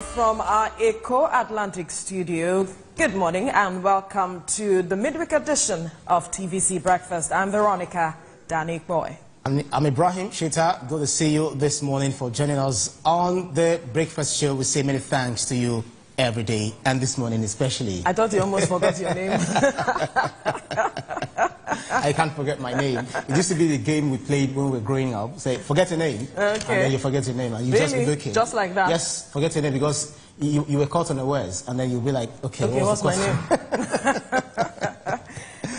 From our Eco Atlantic studio, good morning and welcome to the midweek edition of TVC Breakfast. I'm Veronica Danik-Boy. I'm Ibrahim Shita. Good to see you this morning for joining us on the breakfast show. We say many thanks to you every day, and this morning especially. I thought you almost forgot your name. I can't forget my name. It used to be the game we played when we were growing up. Say, forget your name, and then you forget your name, and you Really? just be looking. Just like that? Yes, forget your name, because you were caught unawares, and then you'll be like, okay, what's my name?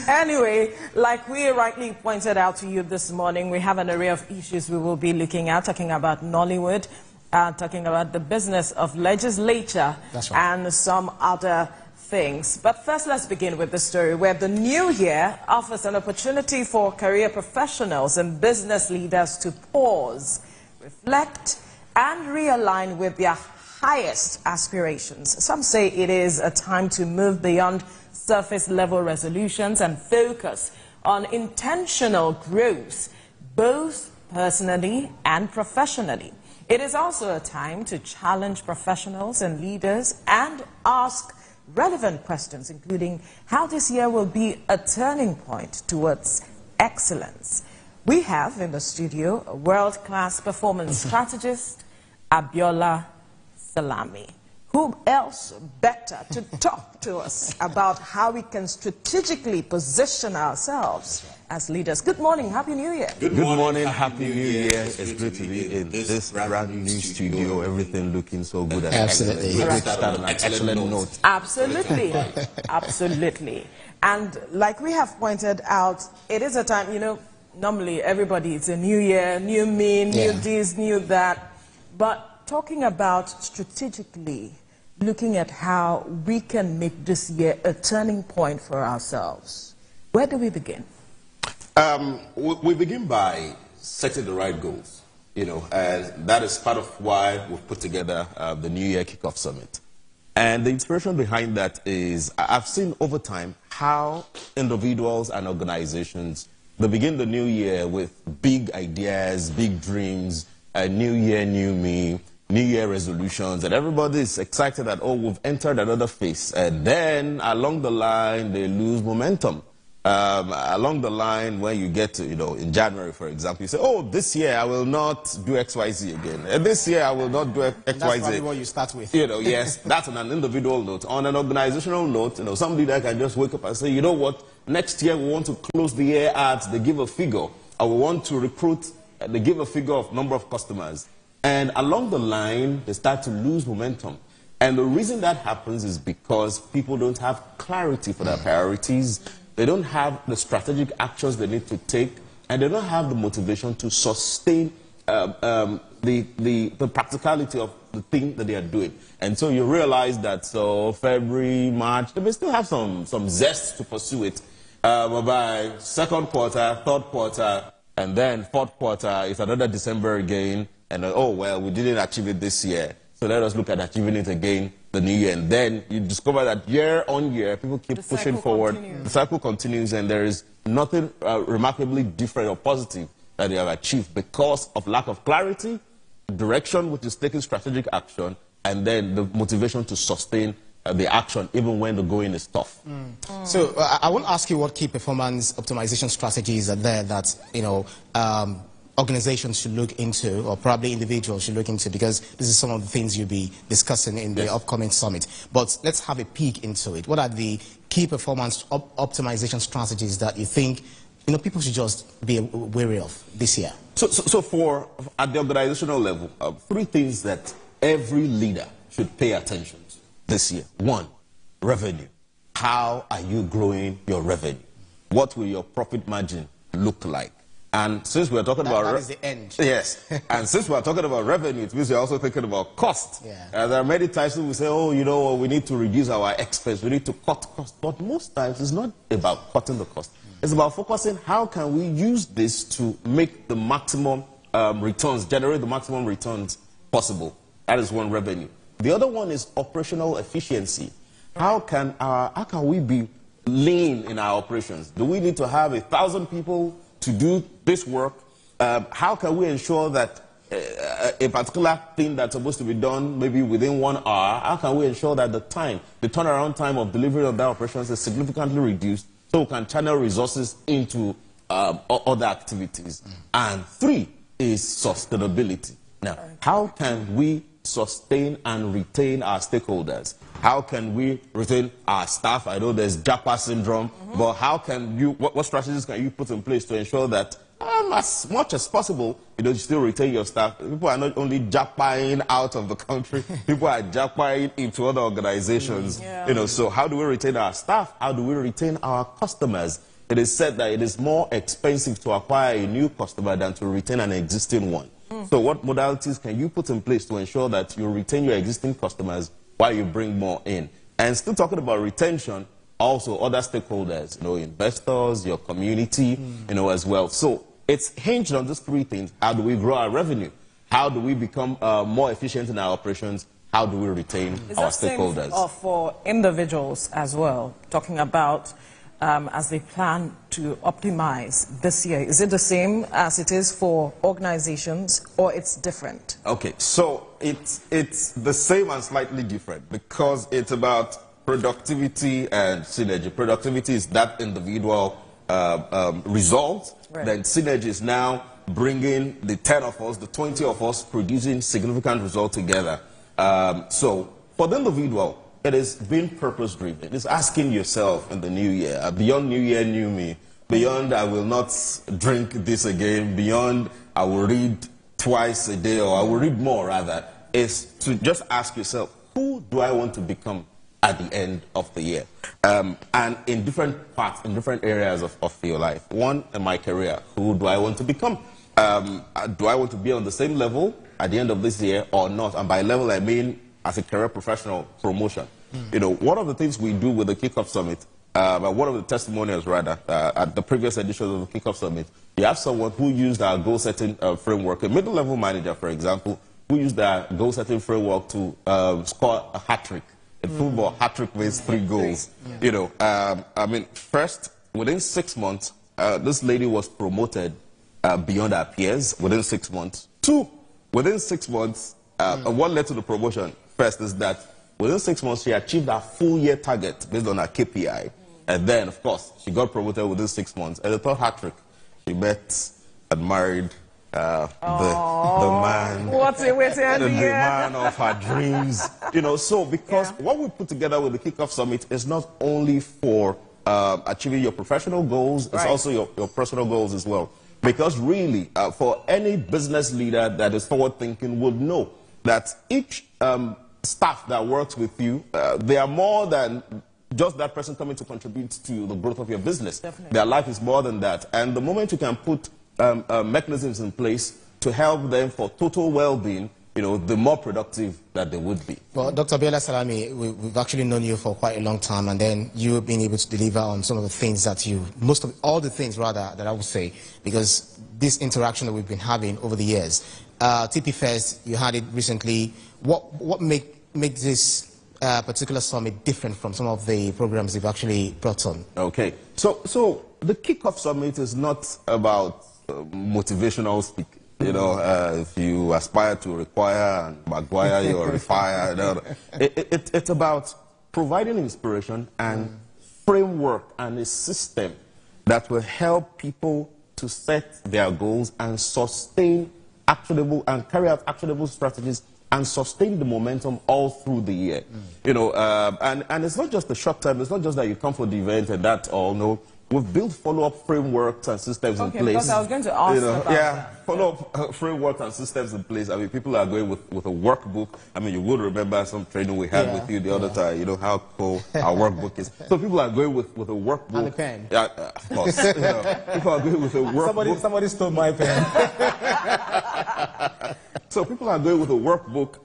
Anyway, like we rightly pointed out to you this morning, we have an array of issues we will be looking at, talking about Nollywood, talking about the business of legislature, That's right, and some other things. But first, let's begin with the story where the new year offers an opportunity for career professionals and business leaders to pause, reflect, and realign with their highest aspirations. Some say it is a time to move beyond surface-level resolutions and focus on intentional growth, both personally and professionally. It is also a time to challenge professionals and leaders and ask relevant questions, including how this year will be a turning point towards excellence. We have in the studio a world-class performance strategist, Abiola Salami. Who else better to talk to us about how we can strategically position ourselves as leaders? Good morning, Happy New Year. Good morning, Happy New Year. It's great to be in this brand new studio, everything looking so good. Absolutely. Great to start on an excellent note. Absolutely, absolutely. And like we have pointed out, it is a time, you know, normally everybody, it's a new year, new me, new this, new that. But talking about strategically, looking at how we can make this year a turning point for ourselves. Where do we begin? We begin by setting the right goals, you know, and that is part of why we've put together the New Year Kickoff Summit. And the inspiration behind that is I've seen over time how individuals and organizations, they begin the new year with big ideas, big dreams, a new year, new me, New Year resolutions, and everybody is excited that, oh, we've entered another phase. And then along the line, they lose momentum. Along the line, when you get to, you know, in January, for example, you say, oh, this year I will not do XYZ again. And this year I will not do XYZ. That's probably what you start with. You know, yes, that's on an individual note. On an organizational note, you know, somebody that can just wake up and say, you know what, next year we want to close the year at, they give a figure, or we want to recruit, they give a figure of number of customers. And along the line, they start to lose momentum. And the reason that happens is because people don't have clarity for their priorities. They don't have the strategic actions they need to take. And they don't have the motivation to sustain the practicality of the thing that they are doing. And so you realize that February, March, they may still have some zest to pursue it. But by second quarter, third quarter, and then fourth quarter, it's another December again. And oh, well, we didn't achieve it this year, so let us look at achieving it again the new year. And then you discover that year on year, people keep pushing forward. The cycle continues, and there is nothing remarkably different or positive that they have achieved because of lack of clarity, direction, which is taking strategic action, and then the motivation to sustain the action, even when the going is tough. So I want to ask you what key performance optimization strategies are there that, you know, organizations should look into, or probably individuals should look into, because this is some of the things you'll be discussing in the upcoming summit. But let's have a peek into it. What are the key performance optimization strategies that you think, you know, people should just be wary of this year? So for at the organizational level, three things that every leader should pay attention to this year. One, revenue. How are you growing your revenue? What will your profit margin look like? And since we're talking about... That is the end. Yes. And since we're talking about revenue, it means we're also thinking about cost. Yeah. There are many times we say, oh, you know, we need to reduce our expense, we need to cut costs. But most times it's not about cutting the cost. It's about focusing how can we use this to make the maximum returns, generate the maximum returns possible. That is one, revenue. The other one is operational efficiency. How can we be lean in our operations? Do we need to have 1,000 people to do this work? How can we ensure that a particular thing that's supposed to be done maybe within 1 hour, how can we ensure that the turnaround time of delivery of that operations is significantly reduced so we can channel resources into other activities? And 3 is sustainability. Now, how can we sustain and retain our stakeholders? How can we retain our staff? I know there's Japa syndrome, but how can you, what strategies can you put in place to ensure that as much as possible, you still retain your staff? People are not only Japaing out of the country, people are Japaing into other organizations. So how do we retain our staff? How do we retain our customers? It is said that it is more expensive to acquire a new customer than to retain an existing one. So what modalities can you put in place to ensure that you retain your existing customers while you bring more in? And still talking about retention, also other stakeholders, investors, your community, as well. So it's hinged on these 3 things. How do we grow our revenue? How do we become more efficient in our operations? How do we retain our stakeholders? Is that same for individuals as well, talking about as they plan to optimize this year? Is it the same as it is for organizations, or it's different? Okay, so it's the same and slightly different, because it's about productivity and synergy. Productivity is that individual result. Right. Then synergy is now bringing the 10 of us, the 20 of us, producing significant results together. So for the individual, it is being purpose-driven. It's asking yourself in the new year, beyond New Year, New Me, beyond I will not drink this again, beyond I will read twice a day, or I will read more rather, is to just ask yourself, who do I want to become at the end of the year? And in different parts, in different areas of your life. One, in my career, who do I want to become? Do I want to be on the same level at the end of this year or not? And by level, I mean as a career professional, promotion. One of the things we do with the Kickoff Summit, one of the testimonials rather, at the previous edition of the Kickoff Summit, you have someone who used our goal-setting framework, a middle-level manager, for example, who used our goal-setting framework to score a hat-trick. In football, hat-trick means 3 goals. I mean, first, within 6 months, this lady was promoted beyond her peers within 6 months. 2, within 6 months, what led to the promotion? First is that within 6 months, she achieved her full-year target based on her KPI. And then, of course, she got promoted within 6 months. And the third hat-trick, she met and married the man. What's it with the man of her dreams. So because what we put together with the Kickoff Summit is not only for achieving your professional goals, it's also your personal goals as well. Because really, for any business leader that is forward-thinking would know that each staff that works with you, they are more than just that person coming to contribute to the growth of your business. Definitely. Their life is more than that. And the moment you can put mechanisms in place to help them for total well-being, the more productive that they would be. Well, Dr. Abiola Salami, we've actually known you for quite a long time, and then you've been able to deliver on some of the things that all the things rather, that I would say, because this interaction that we've been having over the years, TP Fest, you had it recently. What makes this particular summit different from some of the programs you've actually brought on? Okay, so the Kickoff Summit is not about motivational speaking. If you aspire to require and Maguire or refire, it's about providing inspiration and framework and a system that will help people to set their goals and sustain actionable and carry out actionable strategies and sustain the momentum all through the year. And it's not just the short term. It's not just that you come for the event and that's all. No. We've built follow-up frameworks and systems in place. Because I was going to ask about that. Follow-up frameworks and systems in place. I mean, people are going with a workbook. I mean, you would remember some training we had with you the other time, how cool our workbook is. So people are going with a workbook. And a pen. Yeah, of course. People are going with a workbook. Somebody stole my pen. So people are going with a workbook.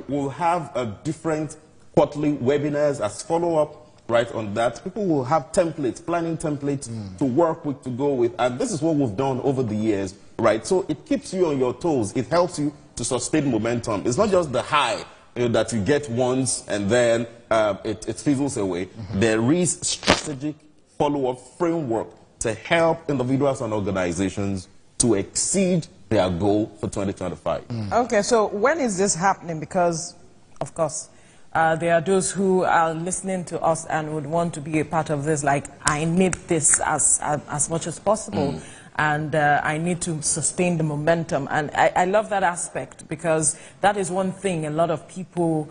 We'll have different quarterly webinars as follow-up. Right on that, people will have templates, planning templates to work with, to go with, and this is what we've done over the years, right? So it keeps you on your toes. It helps you to sustain momentum. It's not just the high that you get once and then it fizzles away. There is strategic follow-up framework to help individuals and organizations to exceed their goal for 2025. Okay, so when is this happening? Because, of course, there are those who are listening to us and would want to be a part of this, like, I need this as much as possible. And I need to sustain the momentum. And I love that aspect, because that is one thing a lot of people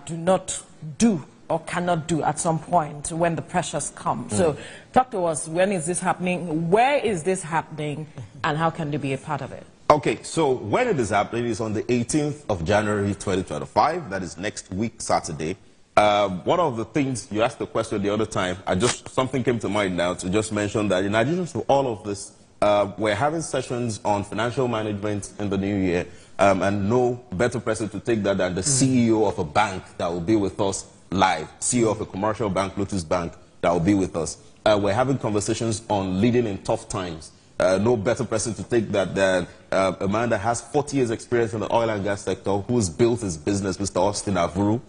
do not do or cannot do at some point when the pressures come. So talk to us, when is this happening, where is this happening, and how can they be a part of it? Okay, so when it is happening is on the 18th of January 2025. That is next week, Saturday. One of the things, you asked the question the other time, something came to mind now to just mention that in addition to all of this, we're having sessions on financial management in the new year, and no better person to take that than the CEO of a bank that will be with us live, CEO of a commercial bank, Lotus Bank, that will be with us. We're having conversations on leading in tough times. No better person to take that than a man that has 40 years experience in the oil and gas sector, who's built his business, Mr. Austin Avuru.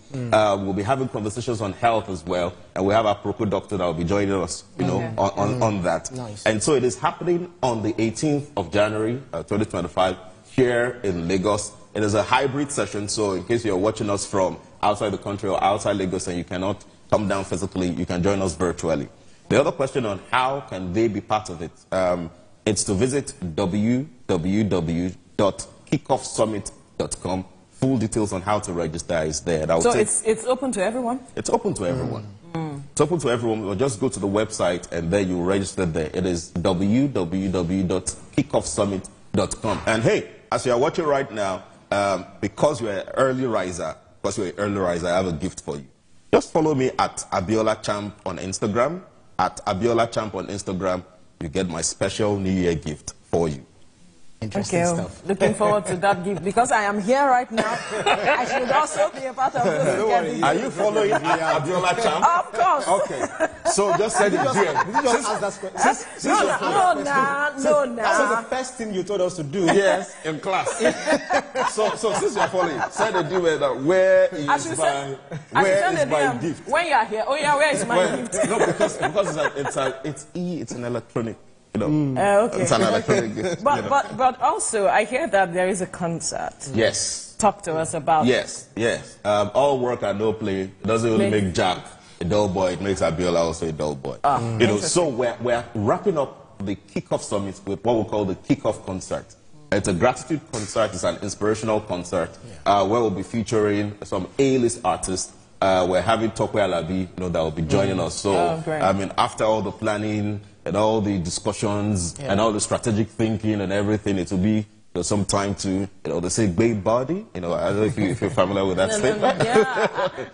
We'll be having conversations on health as well, and we have our Proko doctor that will be joining us, on that. Nice. And so it is happening on the 18th of January 2025 here in Lagos. It is a hybrid session, so in case you're watching us from outside the country or outside Lagos and you cannot come down physically, you can join us virtually. The other question on how can they be part of it, it's to visit www.kickoffsummit.com. Full details on how to register is there. So it's open to everyone? It's open to everyone. It's open to everyone. Or just go to the website and then you register there. It is www.kickoffsummit.com. And hey, as you are watching right now, because you're an early riser, I have a gift for you. Just follow me at Abiola Champ on Instagram. At Abiola Champ on Instagram, you get my special New Year gift for you. Interesting stuff. Looking forward to that gift, because I am here right now. I should also be a part of this. Are you following Abiola Champ? Of course. Okay. So just send it here. Did you just ask that question? No. That was the first thing you told us to do. Yes, in class. so since you're following, send a DM that where is my gift? When you are here, where is my gift? No, because it's an electronic. Okay. It's an electronic gift. But also, I hear that there is a concert. Yes. Talk to us about Yes. All work and no play. It doesn't only make Jack a dull boy, it makes Abiola also a dull boy. So we're wrapping up the Kickoff Summit with what we call the Kickoff Concert. It's a gratitude concert, it's an inspirational concert, where we'll be featuring some A-list artists. We're having Tokwe Alabi, that will be joining us. So, after all the planning and all the discussions and all the strategic thinking and everything, it will be some time to, they say, babe body. I don't know if you're familiar with that statement.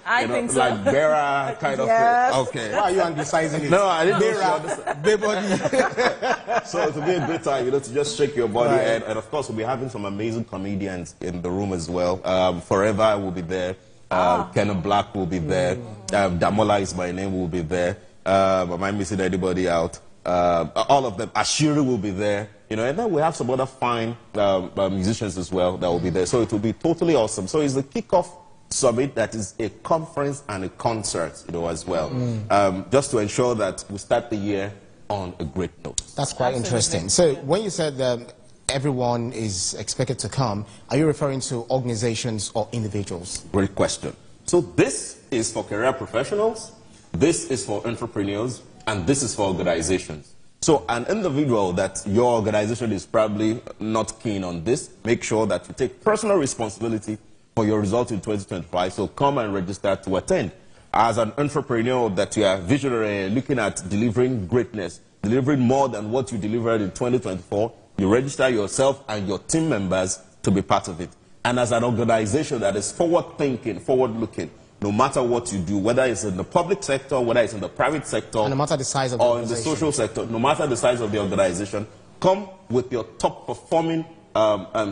I think so. Like Bera kind of thing. Okay. Why are you anglicizing it? No, I didn't know. Babe body. So it will be a great time, to just shake your body. Right. And of course, we'll be having some amazing comedians in the room as well. Forever will be there. Kenneth Black will be there. Damola is my name, will be there. Am I missing anybody out? All of them. Ashiri will be there. And then we have some other fine musicians as well that will be there. So it will be totally awesome. So it's the Kickoff Summit that is a conference and a concert, as well. Just to ensure that we start the year on a great note. That's quite interesting. So when you said everyone is expected to come, are you referring to organizations or individuals? Great question. So this is for career professionals, this is for entrepreneurs, and this is for organizations. So an individual that your organization is probably not keen on this, make sure that you take personal responsibility for your results in 2025. So come and register to attend. As an entrepreneur that you are visionary, looking at delivering greatness, delivering more than what you delivered in 2024, you register yourself and your team members to be part of it. And as an organization that is forward-thinking, forward-looking, no matter what you do, whether it's in the public sector, whether it's in the private sector, and no matter the size of the or in the social sector, no matter the size of the organization, come with your top-performing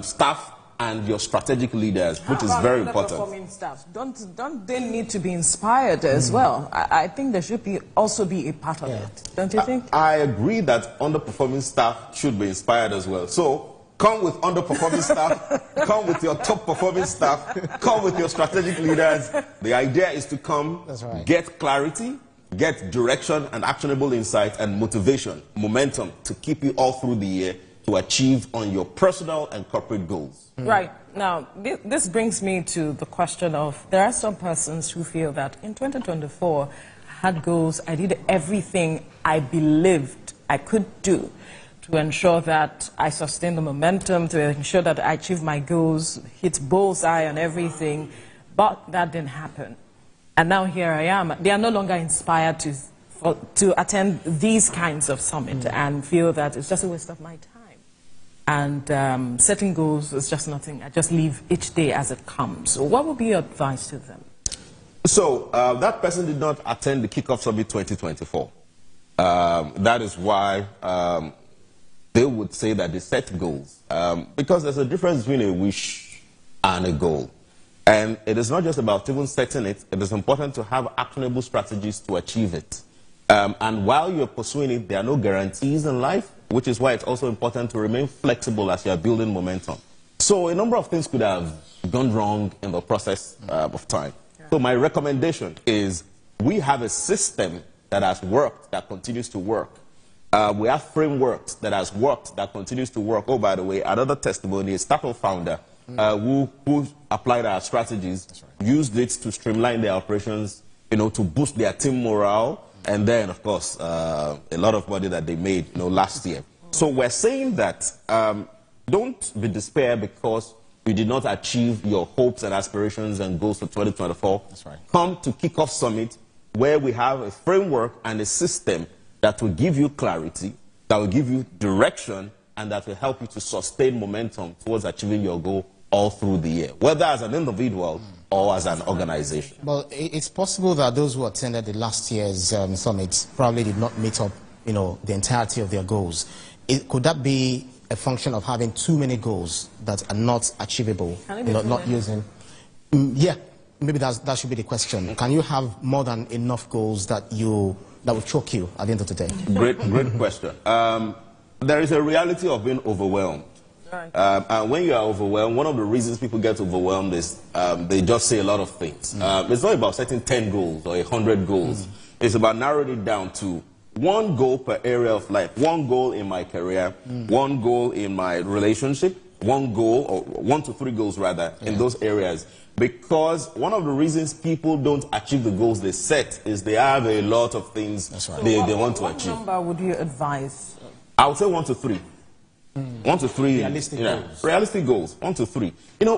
staff and your strategic leaders, which is very important. Performing staff? Don't they need to be inspired as well? I think there should also be a part of it. Don't you think? I agree that underperforming staff should be inspired as well. So come with underperforming staff, come with your top-performing staff, come with your strategic leaders. The idea is to come, get clarity, get direction and actionable insight and motivation, momentum to keep you all through the year, to achieve on your personal and corporate goals. Right. Now, this brings me to the question of, there are some persons who feel that in 2024, I had goals, I did everything I believed I could do to ensure that I sustain the momentum, to ensure that I achieve my goals, hit bullseye on everything, but that didn't happen. And now here I am. They are no longer inspired to attend these kinds of summits and feel that it's just a waste of my time. And setting goals is just nothing. I just live each day as it comes. So what would be your advice to them? So that person did not attend the Kickoff Summit 2024. That is why they would say that they set goals. Because there's a difference between a wish and a goal. And it is not just about even setting it. It is important to have actionable strategies to achieve it. And while you're pursuing it, there are no guarantees in life, which is why it's also important to remain flexible as you're building momentum. So a number of things could have gone wrong in the process of time. So my recommendation is we have a system that has worked, that continues to work. We have frameworks that has worked, that continues to work. Oh, by the way, another testimony is Statoil founder who applied our strategies, used it to streamline their operations, to boost their team morale, and then, of course, a lot of money that they made, last year. So we're saying that don't be despair because you did not achieve your hopes and aspirations and goals for 2024. That's right. Come to Kickoff Summit, where we have a framework and a system that will give you clarity, that will give you direction, and that will help you to sustain momentum towards achieving your goal all through the year, whether as an individual or as an organization. Well, it's possible that those who attended the last year's summit probably did not meet up, the entirety of their goals. Could that be a function of having too many goals that are not achievable, not using? Yeah, maybe that should be the question. Can you have more than enough goals that will choke you at the end of the day? Great question. There is a reality of being overwhelmed. Right. And when you are overwhelmed, one of the reasons people get overwhelmed is they just say a lot of things. It's not about setting 10 goals or 100 goals. It's about narrowing it down to one goal per area of life, one goal in my career, one goal in my relationship, one goal, or 1 to 3 goals rather, in those areas. Because one of the reasons people don't achieve the goals they set is they have a lot of things they want to achieve. What number would you advise? I would say 1 to 3. 1 to 3 realistic goals. Realistic goals, 1 to 3.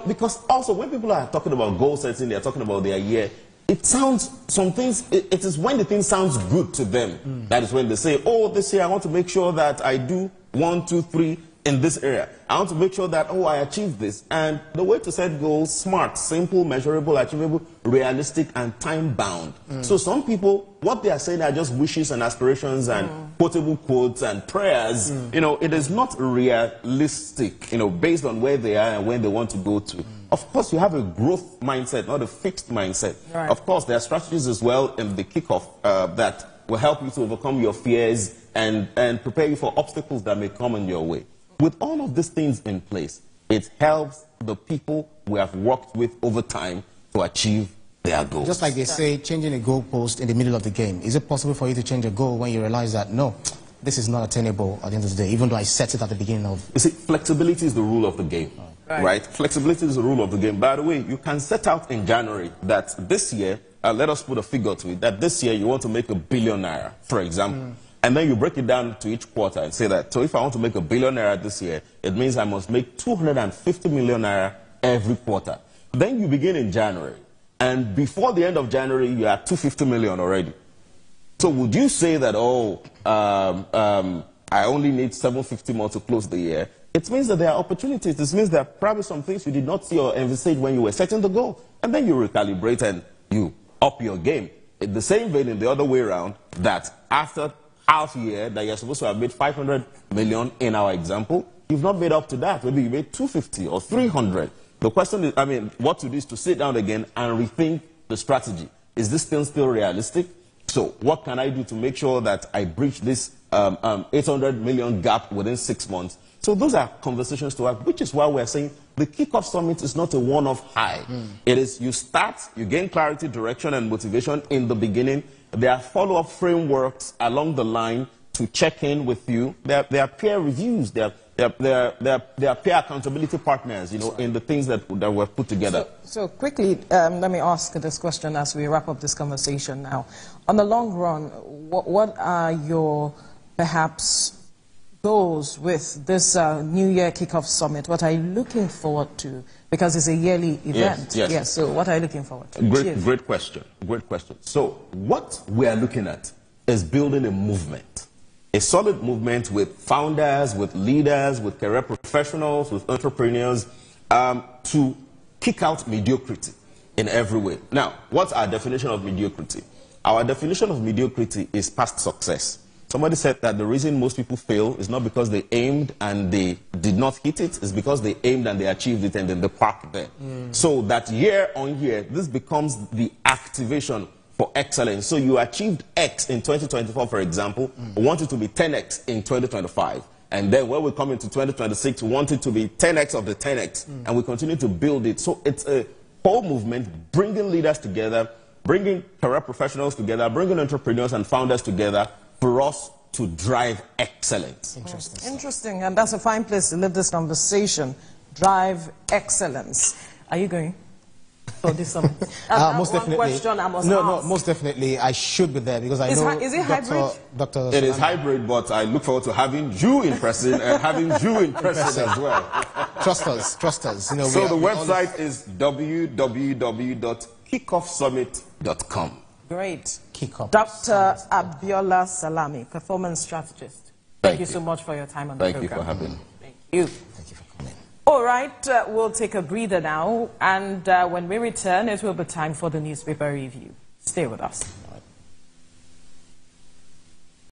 Because also when people are talking about goal setting, they're talking about their year. It sounds, some things, it is when the thing sounds good to them. That is when they say, oh, this year I want to make sure that I do 1, 2, 3 in this area. I want to make sure that, I achieve this. And the way to set goals, smart, simple, measurable, achievable, realistic, and time-bound. So some people, what they are saying are just wishes and aspirations and quotable quotes and prayers. It is not realistic, based on where they are and when they want to go to. Of course, you have a growth mindset, not a fixed mindset. Right. Of course, there are strategies as well in the kickoff that will help you to overcome your fears and prepare you for obstacles that may come in your way. With all of these things in place, it helps the people we have worked with over time to achieve their goals. Just like they say, changing a goalpost in the middle of the game. Is it possible for you to change a goal when you realize that, no, this is not attainable at the end of the day, even though I set it at the beginning of... You see, flexibility is the rule of the game. Right? Flexibility is the rule of the game. By the way, you can set out in January that this year, let us put a figure to it, that this year you want to make ₦1 billion, for example. And then you break it down to each quarter and say that, so if I want to make ₦1 billion this year, it means I must make 250 million naira every quarter. Then you begin in January. And before the end of January, you are 250 million already. So would you say that, I only need 750 more to close the year? It means that there are opportunities. This means there are probably some things you did not see or envisage when you were setting the goal. And then you recalibrate and you up your game. In the same vein, in the other way around, that after half year that you're supposed to have made 500 million in our example, you've not made up to that. Maybe you made 250 or 300. The question is, what to do is to sit down again and rethink the strategy. Is this thing still realistic? So what can I do to make sure that I breach this 800 million gap within 6 months? So those are conversations to have, which is why we're saying the Kickoff Summit is not a one-off high. It is, you start, you gain clarity, direction, and motivation in the beginning. There are follow-up frameworks along the line to check in with you. There are peer reviews. There They are peer accountability partners, you know, in the things that were put together. So quickly, let me ask this question as we wrap up this conversation now. On the long run, what are your, perhaps, goals with this New Year Kickoff Summit? What are you looking forward to? Because it's a yearly event. Yes. So what are you looking forward to? Great question. Great question. So what we are looking at is building a movement. A solid movement with founders, with leaders, with career professionals, with entrepreneurs, to kick out mediocrity in every way. Now, what's our definition of mediocrity? Our definition of mediocrity is past success. Somebody said that the reason most people fail is not because they aimed and they did not hit it, it's because they aimed and they achieved it and then they parked there. So that year on year, this becomes the activation for excellence. So you achieved X in 2024, for example, we want it to be 10X in 2025. And then when we come into 2026, we want it to be 10X of the 10X. And we continue to build it. So it's a whole movement, bringing leaders together, bringing career professionals together, bringing entrepreneurs and founders together for us to drive excellence. Interesting. And that's a fine place to leave this conversation. Drive excellence. Are you going? For this summit? Most definitely. Question I must no, ask. most definitely. I should be there because I know. Is it hybrid? Dr. It is hybrid, but I look forward to having you in person and having you in person as well. Trust us, trust us. You know, so the website is www.kickoffsummit.com. Great. Kickoff. Dr. Abiola Salami, performance strategist. Thank you so much for your time on the program. Thank you for having me. Thank you. Thank you for coming. All right, we'll take a breather now, and when we return, it will be time for the newspaper review. Stay with us.